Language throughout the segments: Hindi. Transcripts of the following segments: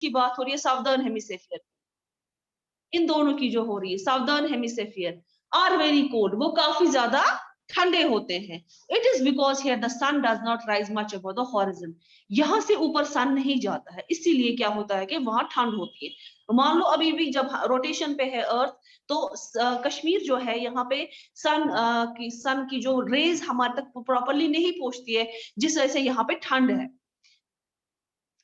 की बात हो रही है साउदर्न हेमिस्फीयर, इन दोनों की जो हो रही है, southern hemisphere are very cold, वो काफी ज्यादा ठंडे होते हैं। It is because here the sun does not rise much above the horizon, यहाँ से ऊपर सन नहीं जाता है, इसीलिए क्या होता है कि वहां ठंड होती है। मान लो अभी भी जब रोटेशन पे है अर्थ, तो कश्मीर जो है यहाँ पे सन की जो रेज हमारे तक प्रॉपरली नहीं पहुंचती है, जिस वजह से यहाँ पे ठंड है।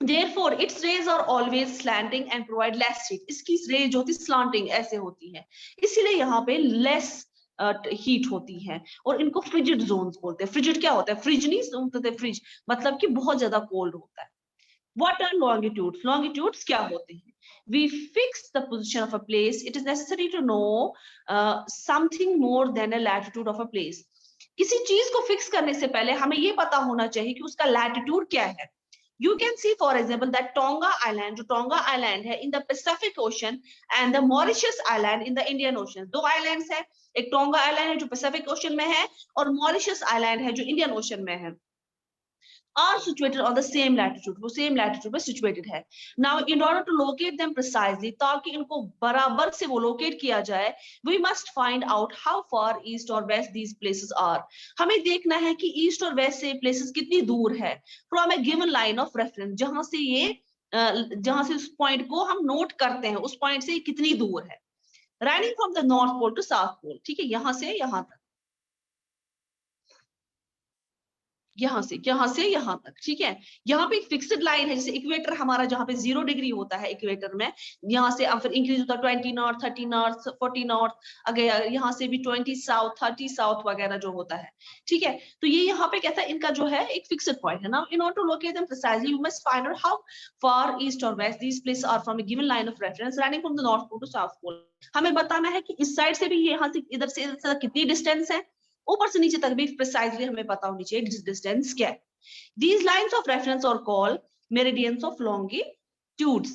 Therefore, its rays are always slanting and provide less heat. इसकी रेज जो होती है slanting ऐसे होती है, इसीलिए यहाँ पे less हीट होती है। और इनको फ्रिजिड जोन्स बोलते हैं। फ्रिजिड क्या होता है? फ्रिज नहीं सुनते थे, फ्रिज मतलब कि बहुत ज्यादा कोल्ड होता है। What are longitudes? Longitudes क्या होते हैं? We fix the position of a place. It is necessary to know something more than a latitude of a place. किसी चीज को फिक्स करने से पहले हमें ये पता होना चाहिए कि उसका लैटिट्यूड क्या है। You can see, for example, that Tonga Island, जो Tonga Island है in the Pacific Ocean, and the Mauritius Island in the Indian Ocean. दो islands है, एक Tonga Island है जो Pacific Ocean में है, और Mauritius Island है जो Indian Ocean में है, are situated on the same latitude, वो same latitude पे situated है। Now, in order to locate them precisely, ताकि इनको बराबर से वो locate किया जाए, we must find out how far east or west these places are. हमें देखना है कि east और west से places कितनी दूर है from a given line of reference, जहां से ये जहां से उस पॉइंट को हम नोट करते हैं, उस पॉइंट से कितनी दूर है। Running from the north pole to south pole, ठीक है, यहां से यहां तक, यहाँ से यहाँ तक, ठीक है। यहाँ पे एक फिक्स्ड लाइन है, जैसे इक्वेटर हमारा जहाँ पे 0 डिग्री होता है इक्वेटर में, यहाँ से अब फिर इंक्रीज होता है 20 नॉर्थ, 30 नॉर्थ, 40 नॉर्थ, अगर यहाँ से भी 20 साउथ, 30 साउथ वगैरह जो होता है, ठीक है। तो ये यहाँ पे कहता है इनका जो है एक फिक्स्ड पॉइंट है ना। In order to locate them precisely you must find out how far east और west these places are from a given line of reference running from the north pole to south pole. हमें बताना है कि इस साइड से भी यहाँ से इधर से कितनी डिस्टेंस है, ऊपर से नीचे तक भी प्रिसाइजली हमें पता होनी चाहिए डिस्टेंस क्या है। These lines of reference are called meridians of longitudes.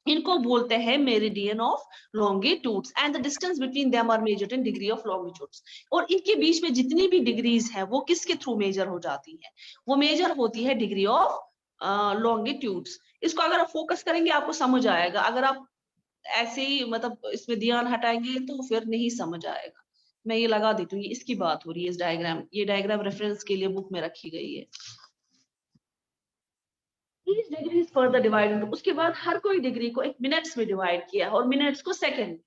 इनको बोलते हैं meridian of longitudes, and the distance between them are measured in degree of longitudes. और इनके बीच में जितनी भी डिग्रीज है वो किसके थ्रू मेजर हो जाती है? वो मेजर होती है डिग्री ऑफ लॉन्गिट्यूड्स। इसको अगर आप फोकस करेंगे आपको समझ आएगा, अगर आप ऐसे ही मतलब इसमें ध्यान हटाएंगे तो फिर नहीं समझ आएगा। मैं ये लगा देती हूँ, ये इसकी बात हो रही है, इस डायग्राम, ये डायग्राम रेफरेंस के लिए बुक में रखी गई है। Each degree is further divided, उसके बाद हर कोई डिग्री को एक मिनट्स में डिवाइड किया और मिनट्स को सेकंड।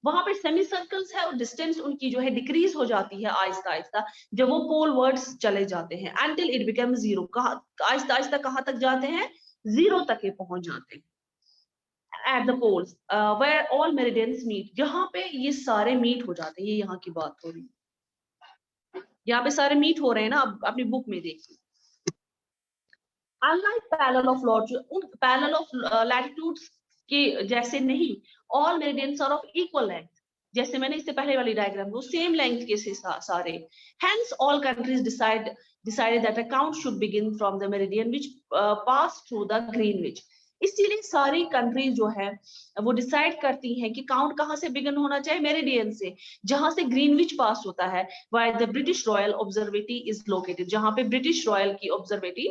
वहां पे सेमी सर्कल्स है और डिस्टेंस उनकी जो है डिक्रीज हो जाती है आहिस्ता आहिस्ता जब वो पोल वर्ड्स चले जाते हैं, until it becomes zero, Aahista Aahista कहाँ तक जाते हैं? 0 तक ये पहुंच जाते हैं। At the poles where all meridians meet, जहां पे ये सारे मीट हो जाते हैं, ये यहाँ की बात हो रही है, यहाँ पे सारे मीट हो रहे हैं ना, अब अपनी बुक में देखिए। Unlike parallel of longitude, parallel of latitudes के जैसे नहीं, all meridians are of equal length, जैसे मैंने इससे पहले वाली डायग्राम वो सेम लेंथ के से सारे। Hence all countries decided that a count should begin from the meridian which pass through the Greenwich. इसीलिए सारी कंट्रीज जो है वो डिसाइड करती हैं कि काउंट कहाँ से बिगिन होना चाहिए? मेरिडियन से, जहां से ग्रीनविच पास होता है, while the British royal observatory is located, जहां पे ब्रिटिश रॉयल की ऑब्जर्वेटरी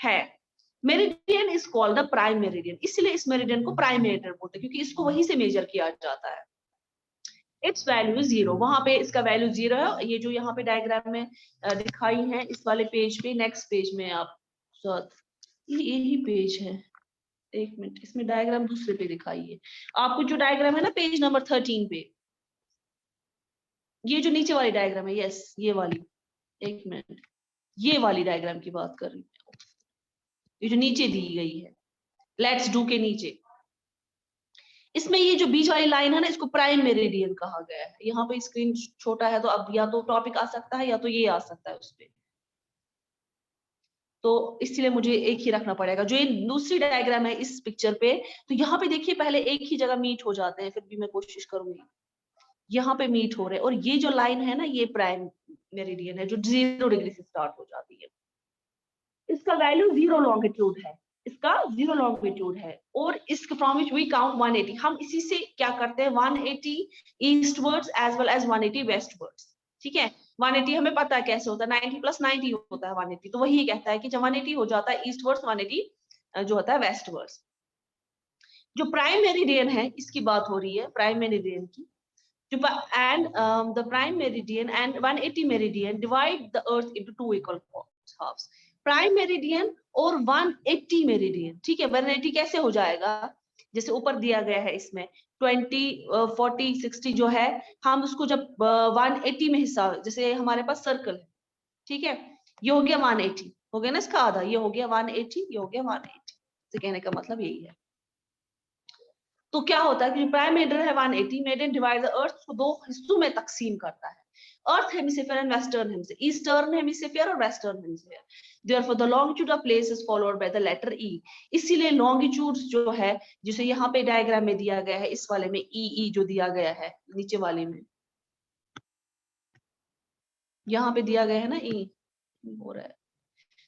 है। Meridian is called the prime meridian, इसलिए इस मेरिडियन को प्राइम मेरिडियन बोलते हैं क्योंकि इसको वहीं से मेजर किया जाता है। इट्स वैल्यू इज 0, वहां पे इसका वैल्यू 0 है। ये जो यहाँ पे डायग्राम में दिखाई है इस वाले पेज पे, नेक्स्ट पेज में आप यही पेज है, एक मिनट, इसमें डायग्राम दूसरे पे दिखाई है आपको, जो डायग्राम है ना पेज नंबर 13 पे, ये जो नीचे वाली डायग्राम है, यस ये वाली, एक मिनट, ये वाली डायग्राम की बात कर रही हूँ, ये जो नीचे दी गई है लेट्स डू के नीचे, इसमें ये जो बीच वाली लाइन है ना, इसको प्राइम मेरिडियन कहा गया है। यहाँ पे स्क्रीन छोटा है तो अब या तो टॉपिक आ सकता है या तो ये आ सकता है उस पे, तो इसलिए मुझे एक ही रखना पड़ेगा। जो ये दूसरी डायग्राम है इस पिक्चर पे, तो यहाँ पे देखिए पहले एक ही जगह मीट हो जाते हैं, फिर भी मैं कोशिश करूंगी, यहाँ पे मीट हो रहे हैं, और ये जो लाइन है ना ये प्राइम मेरिडियन है जो 0 डिग्री से स्टार्ट हो जाती है। इसका वैल्यू 0 लॉन्गिट्यूड है, इसका 0 लॉन्गिट्यूड है, और इसके फ्रॉम विच वी काउंट 180, हम इसी से क्या करते हैं 180 eastwards as well as 180 westwards, ठीक है। 180 हमें पता है कैसे होता है, 90 + 90 होता है 180, तो वही कहता है कि जब 180 हो जाता है ईस्टवर्ड्स, 180 जो होता है वेस्टवर्ड्स। जो प्राइम मेरिडियन है इसकी बात हो रही है, प्राइम मेरिडियन की। And the prime meridian and 180 meridian divide the earth into two equal halves. Prime meridian और 180 मेरिडियन, ठीक है। 180 कैसे हो जाएगा, जैसे ऊपर दिया गया है इसमें 20 40 60 जो है, हम उसको जब 180 में हिस्सा, जैसे हमारे पास सर्कल है, ठीक है, ये हो गया 180, हो गया ना इसका आधा, ये हो गया 180, ये हो गया 180। तो कहने का मतलब यही है। तो क्या होता है कि प्राइम मेरिडियन है 180, मेरिडियन डिवाइड द अर्थ को दो हिस्सों में तकसीम करता है, earth hemisphere and western hemisphere, eastern hemisphere और western hemisphere. Therefore the longitude of place is followed by the letter E. इसीलिए लॉन्गिट्यूड जो है, जिसे यहाँ पे डायग्राम में दिया गया है, इस वाले में ई जो दिया गया है, नीचे वाले में यहाँ पे दिया गया है ना, ई हो रहा है,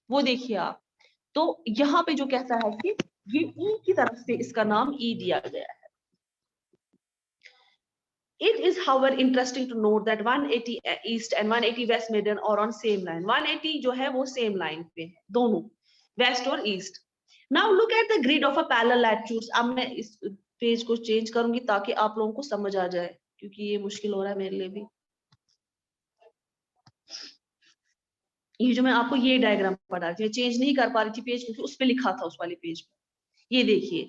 वो देखिए आप। तो यहाँ पे जो कहता है कि ये ई की तरफ से इसका नाम ई दिया गया है। It is, however, interesting to note that 180 east and 180 west meridian are on same line. 180 जो है वो same line पे है, दोनों west और east. Now look at the grid of a parallel latitudes. अब मैं इस पेज को चेंज करूंगी ताकि आप लोगों को समझ आ जाए, क्योंकि ये मुश्किल हो रहा है मेरे लिए भी। ये जो मैं आपको ये डायग्राम पढ़ा रही थी, चेंज नहीं कर पा रही थी पेज, क्योंकि उस पे लिखा था उस वाले पेज पे। ये देखिए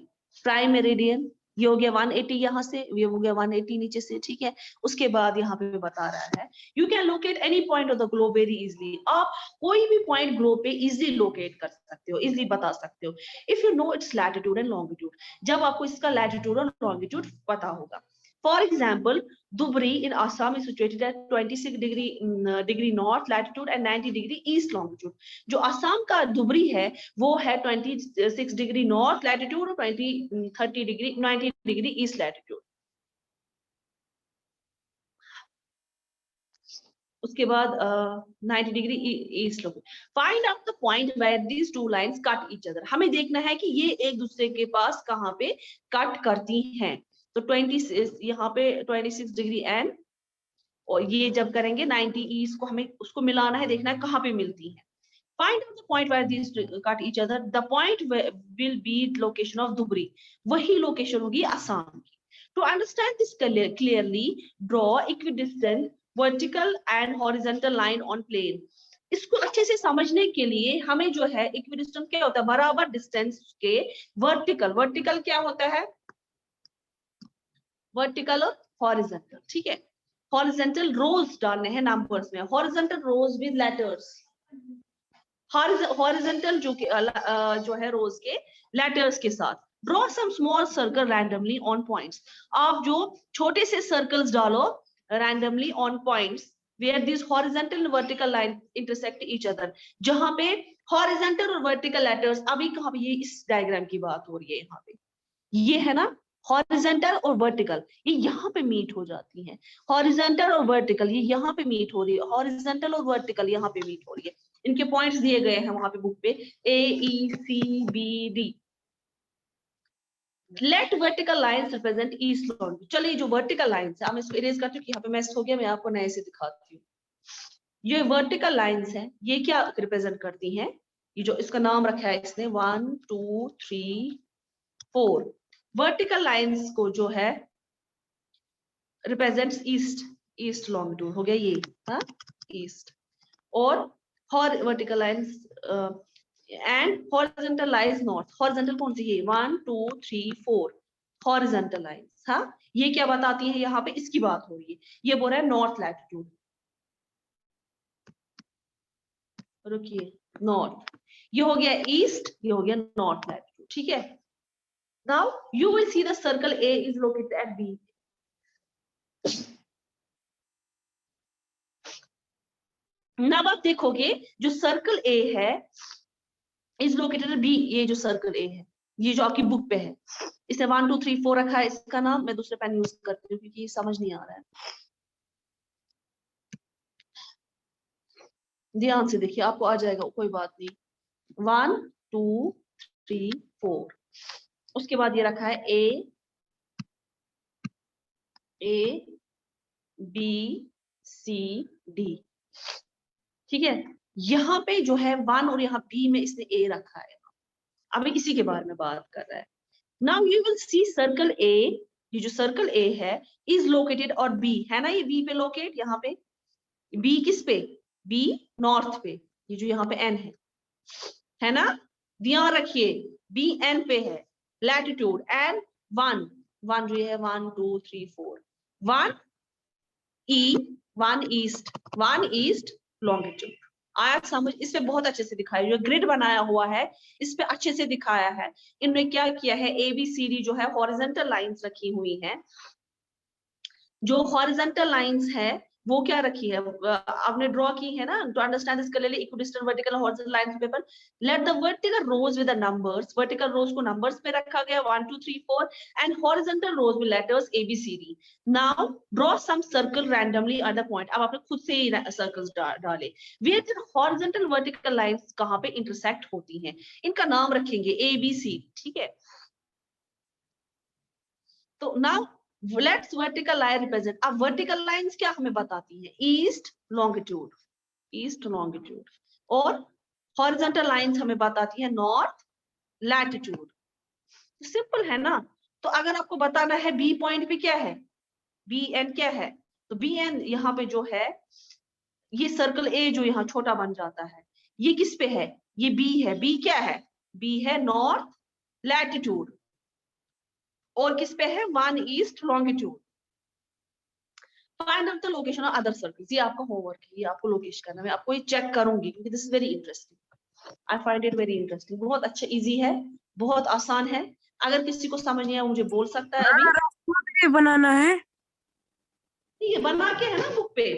प्राइम मेरिडियन, ये हो गया 180 यहाँ से, ये हो गया 180 नीचे से, ठीक है। उसके बाद यहाँ पे बता रहा है you can locate any point of the globe very easily. आप कोई भी पॉइंट ग्लोब पे इजीली लोकेट कर सकते हो, इजीली बता सकते हो, if you know it's latitude and longitude, जब आपको इसका लैटिट्यूड और लॉन्गिट्यूड पता होगा। For example, Dhubri in Assam is situated at 26 degree north latitude and 90 degree east longitude. जो असम का धुबरी है वो है 26 डिग्री नॉर्थ लैटिट्यूड और 90 डिग्री ईस्ट लैटिट्यूड। उसके बाद 90 डिग्री ईस्ट लोग। Find out the point where these two lines cut each other. हमें देखना है कि ये एक दूसरे के पास कहाँ पे कट करती हैं। तो 20 यहाँ पे 26 डिग्री एंड, और ये जब करेंगे 90 ईस्ट को, हमें उसको मिलाना है, देखना है कहाँ पे मिलती है। Find out the point where these cut each other. The point will be location of Dhubri. वही location होगी असम की। To understand this clearly, draw equidistant vertical and horizontal line on plane. इसको अच्छे से समझने के लिए हमें जो है इक्विडिस्टेंट क्या होता है, बराबर डिस्टेंस के वर्टिकल, वर्टिकल क्या होता है, वर्टिकल और हॉरिजॉन्टल, ठीक है। हॉरिजॉन्टल रोज डालने हैं नंबर्स में, horizontal rows with letters, horizontal जो है रोज के लेटर्स के साथ। Draw some small circle randomly on points. आप जो छोटे से सर्कल्स डालो randomly on points where this horizontal and vertical line intersect each other, जहां पे हॉरिजॉन्टल और वर्टिकल लेटर्स, अभी कहां पे, ये इस डायग्राम की बात हो रही है, यहाँ पे ये है ना हॉरिजॉन्टल और वर्टिकल, ये यहाँ पे मीट हो जाती है। हॉरिजॉन्टल और वर्टिकल ये यहाँ पे मीट हो रही है, हॉरिजॉन्टल और वर्टिकल यहाँ पे मीट हो रही है। इनके पॉइंट्स दिए गए हैं वहां पे बुक पे, A E C B D. Let vertical lines represent east longitude. चलिए जो वर्टिकल लाइंस है, मैं इसको इरेज करती हूँ, यहाँ पे मैच हो गया, मैं आपको नए से दिखाती हूँ। ये वर्टिकल लाइंस है, ये क्या रिप्रेजेंट करती हैं, ये जो इसका नाम रखा है इसने 1 2 3 4 वर्टिकल लाइंस को जो है रिप्रेजेंट्स ईस्ट, ईस्ट लॉन्गिट्यूड हो गया ये, हाँ ईस्ट। और vertical lines and horizontal lines north. Horizontal कौन सी, ये 1 2 3 4 हॉरिजॉन्टल लाइंस, हाँ ये क्या बताती है, यहाँ पे इसकी बात हो रही है, ये बोल रहा है नॉर्थ लैटिट्यूड। रुकिए, नॉर्थ, ये हो गया ईस्ट, ये हो गया नॉर्थ लैटिट्यूड, ठीक है। Now you will see the circle A is located at B. अब आप देखोगे जो सर्कल ए है इज लोकेटेड बी, ये जो सर्कल ए है, ये जो आपकी बुक पे है, इसने 1 2 3 4 रखा है, इसका नाम मैं दूसरे पेन यूज करती हूँ क्योंकि ये समझ नहीं आ रहा है। ध्यान से देखिए, आपको आ जाएगा, कोई बात नहीं। 1 2 3 4, उसके बाद ये रखा है ए बी सी डी, ठीक है। यहाँ पे जो है 1 और यहाँ बी में इसने ए रखा है। अब इसी के बारे में बात कर रहा है। Now you will C circle A, ये जो सर्कल ए है इज लोकेटेड, और बी है ना, ये बी पे लोकेट, यहाँ पे बी किस पे, बी नॉर्थ पे, ये जो यहाँ पे एन है ना, ध्यान रखिए बी एन पे है, लैटिट्यूड एंड वन, वन जो है 1 2 3 4, वन ई, वन ईस्ट लॉन्गिट्यूड। आया समझ, इस पे बहुत अच्छे से दिखाया, जो ग्रिड बनाया हुआ है इस पे अच्छे से दिखाया है। इन्होंने क्या किया है, ABCD जो है हॉरिजॉन्टल लाइंस रखी हुई हैं, जो हॉरिजॉन्टल लाइंस है वो क्या रखी है, आपने ड्रॉ की है ना, to understand this clearly equidistant vertical horizontal lines paper, let the vertical rows with the numbers, vertical rows को नंबर्स पे रखा गया 1 2 3 4 and horizontal rows with letters ABCD। Now draw some circle randomly at the point, अब आपने खुद से ही सर्कल्स डाले, where the horizontal vertical lines कहां पे इंटरसेक्ट होती हैं, इनका नाम रखेंगे ABC, ठीक है। तो now let's vertical line represent, अब वर्टिकल लाइंस क्या हमें बताती है, ईस्ट लॉन्गिट्यूड, ईस्ट लॉन्गिट्यूड, और हॉरिजॉन्टल लाइंस हमें बताती है नॉर्थ लैटिट्यूड। सिंपल है ना। तो अगर आपको बताना है बी पॉइंट पे क्या है, बी एन क्या है, तो बी एन यहाँ पे जो है, ये सर्कल ए जो यहाँ छोटा बन जाता है, ये किस पे है, ये बी है, बी क्या है, बी है नॉर्थ लैटिट्यूड, और किस पे है, one east longitude. Find out the location of other circles, ये आपका होमवर्क है, ये आपको लोकेशन करना, मैं आपको ये चेक करूंगी क्योंकि this is very interesting, I find it very interesting, बहुत अच्छा, इजी है, बहुत आसान है। अगर किसी को समझ नहीं आया मुझे बोल सकता है अभी। बनाना है, ये बना के है ना बुक पे,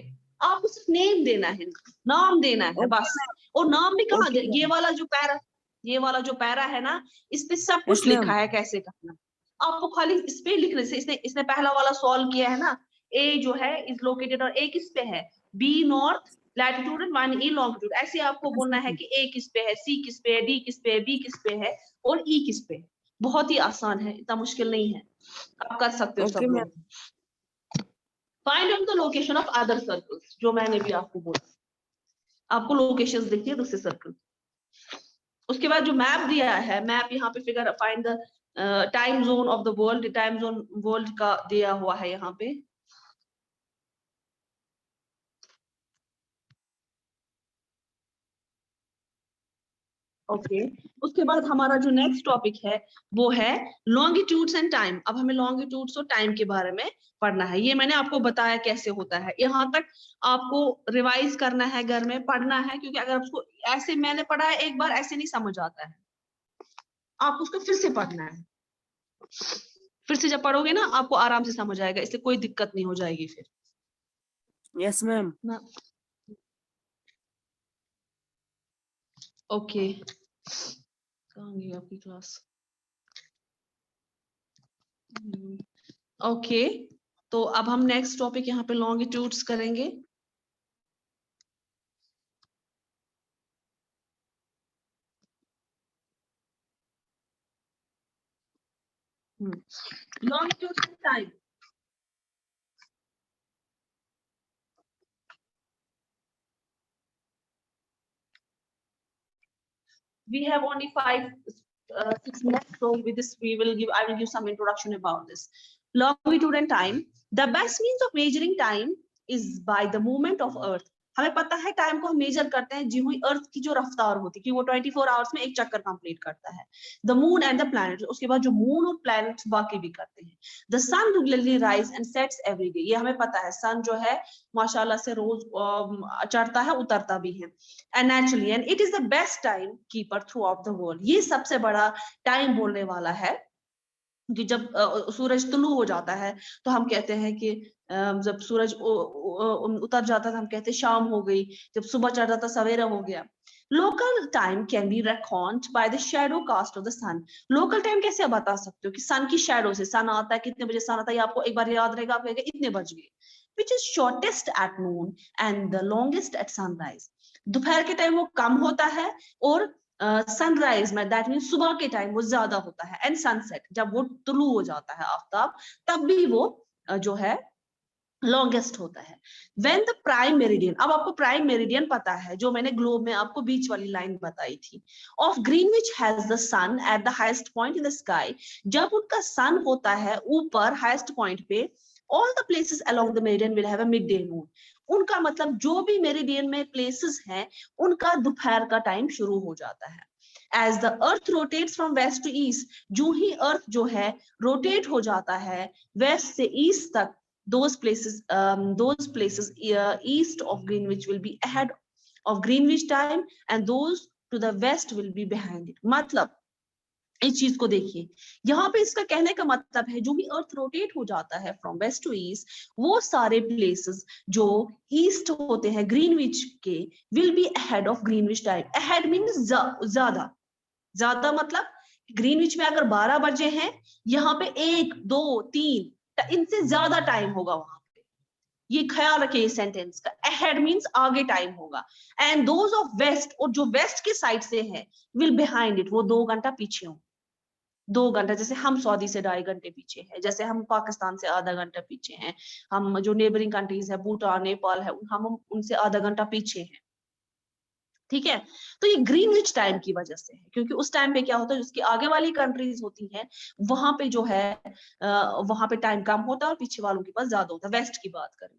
आपको सिर्फ नेम देना है, नाम देना है बस, और नाम भी कहाँ दे, ये वाला जो पैरा, ये वाला जो पैरा है ना, इस पे सब कुछ लिखा है कैसे करना, आपको खाली इस पे लिखने से, इसने इसने पहला वाला सॉल्व किया है ना, ए जो है इज लोकेटेड, और ए किस पे है, B north latitude and 1 E longitude, ऐसे आपको बोलना है कि ए किस पे है, सी किस पे है, डी किस पे है, बी किस पे है, और ई किस पे है। बहुत ही आसान है, इतना मुश्किल नहीं है, आप कर सकते हो सब लोग। Find out the location of other circles, जो मैंने भी आपको बोला, आपको लोकेशंस दिखती है दूसरे सर्कल। उसके बाद जो मैप दिया है, मैप यहाँ पे figure find the time zone of the world, time zone world का दिया हुआ है यहाँ पे। ओके उसके बाद हमारा जो नेक्स्ट टॉपिक है वो है लॉन्गिट्यूड्स एंड टाइम। अब हमें लॉन्गिट्यूड्स और टाइम के बारे में पढ़ना है, ये मैंने आपको बताया कैसे होता है, यहाँ तक आपको रिवाइज करना है, घर में पढ़ना है, क्योंकि अगर उसको ऐसे मैंने पढ़ा है एक बार, ऐसे नहीं समझ आता है, आप उसको फिर से पढ़ना है, फिर से जब पढ़ोगे ना आपको आराम से समझ आएगा, इससे कोई दिक्कत नहीं हो जाएगी फिर। Yes ma'am. ओके कहाँ गई आपकी क्लास। ओके तो अब हम नेक्स्ट टॉपिक यहाँ पे लॉन्गिट्यूड्स करेंगे। longitude and time, we have only 6 minutes, so with this I will give some introduction about this. Longitude and time, the best means of measuring time is by the movement of earth। हमें पता है टाइम को हम मेजर करते हैं जी हुई अर्थ की जो रफ्तार होती है कि वो 24 आवर्स में एक चक्कर कंप्लीट करता है। The moon and the planet, उसके बाद जो मून और प्लैनेट्स बाकी भी करते हैं। The sun regularly rise and sets every day, ये हमें पता है, सन जो है माशाल्लाह से रोज चढ़ता है उतरता भी है। And naturally and it is the best time keeper through out the world, ये सबसे बड़ा टाइम बोलने वाला है कि जब सूरज तुलू हो जाता है तो हम कहते हैं कि जब सूरज उतर जाता था हम कहते हैं शाम हो गई, जब सुबह चढ़ जाता सवेरा हो गया। Local time can be reckoned by the shadow cast of the sun. Local time कैसे आप बता सकते हो कि सन की शैडो से, सन आता है कितने बजे सन आता है, आपको एक बार याद रहेगा, आप कहेंगे इतने बज गए, which is shortest at noon and the longest at sunrise। दोपहर के टाइम वो कम होता है और सनराइज में दैट मीन सुबह के टाइम वो ज्यादा होता है, एंड सनसेट जब वो तुलू हो जाता है आफ्ताब, तब भी वो जो है लॉन्गेस्ट होता है। व्हेन द प्राइम मेरिडियन, अब आपको प्राइम मेरिडियन पता है जो मैंने ग्लोब में आपको बीच वाली लाइन बताई थी, of Greenwich has the sun at the highest point in the sky, जब उनका सन होता है ऊपर हाईएस्ट पॉइंट पे, all the places along the meridian will have a mid day moon, उनका मतलब जो भी मेरिडियन में प्लेसेस हैं उनका दोपहर का टाइम शुरू हो जाता है। As the earth rotates from west to east, जो ही अर्थ जो है रोटेट हो जाता है वेस्ट से ईस्ट तक, those places east of Greenwich will be ahead of Greenwich time and those to the west will be behind it। मतलब इस चीज को देखिए, यहाँ पे इसका कहने का मतलब है जो भी अर्थ रोटेट हो जाता है फ्रॉम वेस्ट टू ईस्ट, वो सारे प्लेसेस जो ईस्ट होते हैं ग्रीनविच के will be ahead of Greenwich time. Ahead means ज्यादा, ज्यादा मतलब ग्रीनविच में अगर 12 बजे हैं, यहाँ पे 1 2 3 इनसे ज्यादा टाइम होगा वहां पे। ये ख्याल रखिए इस सेंटेंस का, अहेड मींस आगे टाइम होगा, एंड दोज ऑफ वेस्ट, और जो वेस्ट के साइड से है, विल बिहाइंड इट, वो 2 घंटा पीछे हो। 2 घंटा, जैसे हम सऊदी से 2.5 घंटे पीछे है, जैसे हम पाकिस्तान से आधा घंटा पीछे हैं, हम जो नेबरिंग कंट्रीज है भूटान नेपाल है हम उनसे आधा घंटा पीछे हैं, ठीक है। तो ये ग्रीनविच टाइम की वजह से है, क्योंकि उस टाइम पे क्या होता है, जिसकी आगे वाली कंट्रीज होती हैं वहां पे जो है वहां पे टाइम कम होता है और पीछे वालों के पास ज्यादा होता है। वेस्ट की बात करें,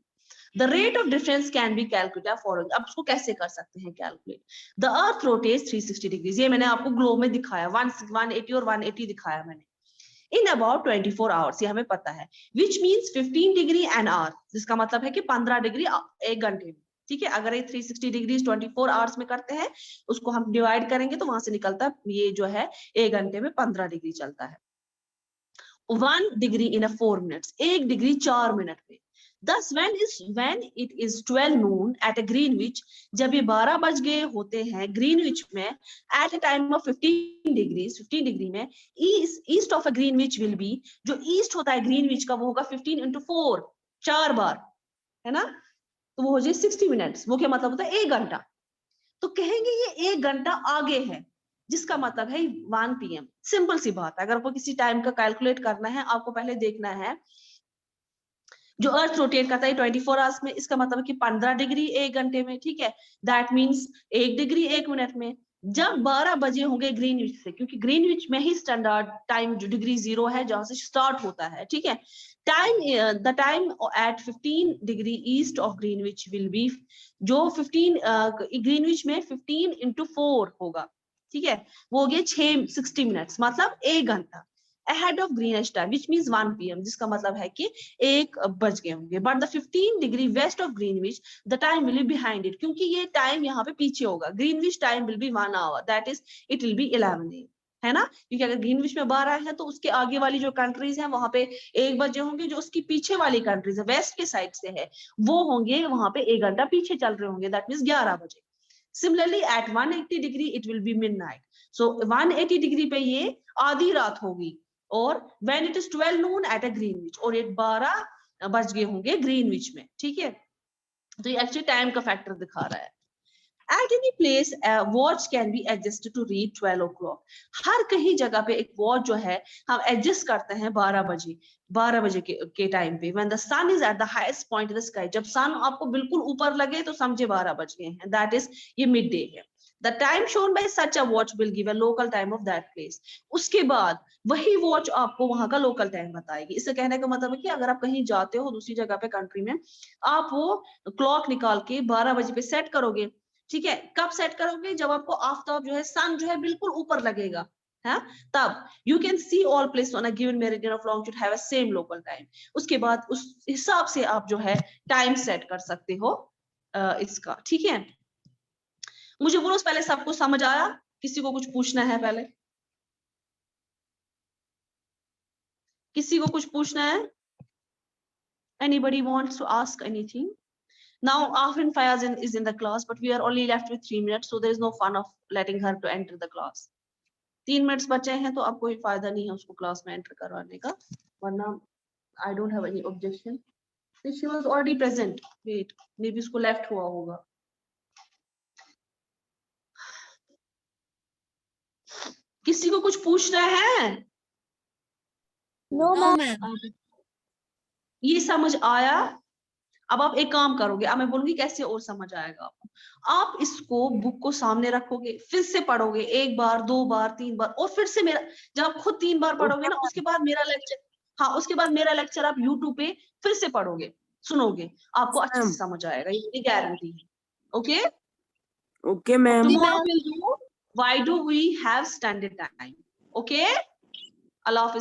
the rate of difference can be calculated following, अब उसको कैसे कर सकते हैं calculate. The earth rotates 360 degrees, ये मैंने आपको ग्लोब में दिखाया, 180 और 180 दिखाया मैंने, इन अबाउट 24 आवर्स, ये हमें पता है, which means 15 degree an hour, जिसका मतलब है कि 15 डिग्री 1 घंटे में, ठीक है। अगर ये 360 डिग्री 24 आवर्स में करते हैं, उसको हम डिवाइड करेंगे तो वहां से निकलता है ये जो है 1 घंटे में 15 डिग्री चलता है। 1 degree in 4 minutes, 1 degree 4 minute में। Thus when it is 12 noon at a Greenwich, जब ये 12 बज गए होते हैं ग्रीनविच में, at a time of 15 degrees, 15 degree में, east of a Greenwich will be, जो ईस्ट होता है ग्रीनविच का वो होगा 15 into 4, 4 बार, है ना, तो वो हो जाए 60 मिनट्स, वो क्या मतलब होता है 1 घंटा। तो कहेंगे ये 1 घंटा आगे है, जिसका मतलब है 1 PM। सिंपल सी बात है, अगर आपको किसी टाइम का कैलकुलेट करना है, आपको पहले देखना है जो अर्थ रोटेट करता है 24 आवर्स में, इसका मतलब कि 15 डिग्री 1 घंटे में, ठीक है, दैट मींस 1 डिग्री 1 मिनट में। जब 12 बजे होंगे ग्रीनविच से, क्योंकि ग्रीनविच में ही स्टैंडर्ड टाइम जो डिग्री 0 है जहां से स्टार्ट होता है, ठीक है, the time at 15 degree east of Greenwich will be, जो 15 ग्रीनविच में 15 into 4 होगा, ठीक है, वो हो गया 60 मिनट्स, मतलब 1 घंटा ahead of Greenwich time, which means 1 PM, जिसका मतलब है कि 1 बज गए होंगे। But the 15 degree west of Greenwich, the time will be behind it, क्योंकि ये टाइम यहाँ पे पीछे होगा। Greenwich time will be 1 hour, that is it will be 11 AM, है ना, क्योंकि अगर ग्रीनविच में 12 है तो उसके आगे वाली जो कंट्रीज हैं वहां पे 1 बजे होंगे, जो उसकी पीछे वाली कंट्रीज है वेस्ट के साइड से है वो होंगे वहां पे 1 घंटा पीछे चल रहे होंगे, दैट मीन्स 11 बजे। Similarly at 180 degree it will be midnight, so 180 degree पे ये आधी रात होगी, और when it is 12 noon at a Greenwich, और ये 12 बज गए होंगे ग्रीनविच में, ठीक है। तो ये एक्चुअली टाइम का फैक्टर दिखा रहा है। At any place, a watch can be adjusted to read 12 o'clock. हर कहीं जगह पे एक वॉच जो है हम एडजस्ट करते हैं 12 बजे के टाइम पे। When the sun is at the highest point in the sky, जब सन आपको बिल्कुल ऊपर लगे तो समझे 12 बज गए हैं, that is ये मिड डे है। The time shown by such a watch will give a local time of that place. उसके बाद वही वॉच आपको वहां का लोकल टाइम बताएगी। इससे कहने का मतलब है कि अगर आप कहीं जाते हो दूसरी जगह पे कंट्री में, आप वो क्लॉक निकाल के 12 बजे पे सेट करोगे, ठीक है। कब सेट करोगे, जब आपको आफ्ताब जो है सन जो है बिल्कुल ऊपर लगेगा, है, तब you can see all place on a given meridian of longitude have a same local time. उसके बाद उस हिसाब से आप जो है टाइम सेट कर सकते हो इसका, ठीक है। मुझे बोलो पहले सबको समझ आया, किसी को कुछ पूछना है पहले, किसी को कुछ पूछना है? Anybody wants to ask anything? Now Afrin Fayaz is in the class, but we are only left with 3 minutes, so there is no fun of letting her to enter the class. 3 minutes बचे हैं तो अब कोई फायदा नहीं है उसको क्लास में एंटर करवाने का, वरना I don't have any objection. She was already present. Wait, maybe उसको left हुआ होगा। किसी को कुछ पूछना है? No, ma'am. ये समझ आया? अब आप एक काम करोगे, अब मैं बोलूंगी कैसे और समझ आएगा आपको। आप इसको बुक को सामने रखोगे, फिर से पढ़ोगे 1 बार 2 बार 3 बार, और फिर से मेरा, जब आप खुद 3 बार पढ़ोगे ना, उसके बाद मेरा लेक्चर, हाँ उसके बाद मेरा लेक्चर आप यूट्यूब पे फिर से पढ़ोगे, सुनोगे, आपको अच्छे से समझ आएगा, ये मेरी गारंटी है। Okay, okay ma'am. tomorrow we'll do why do we have standard time. Okay, Allah Hafiz.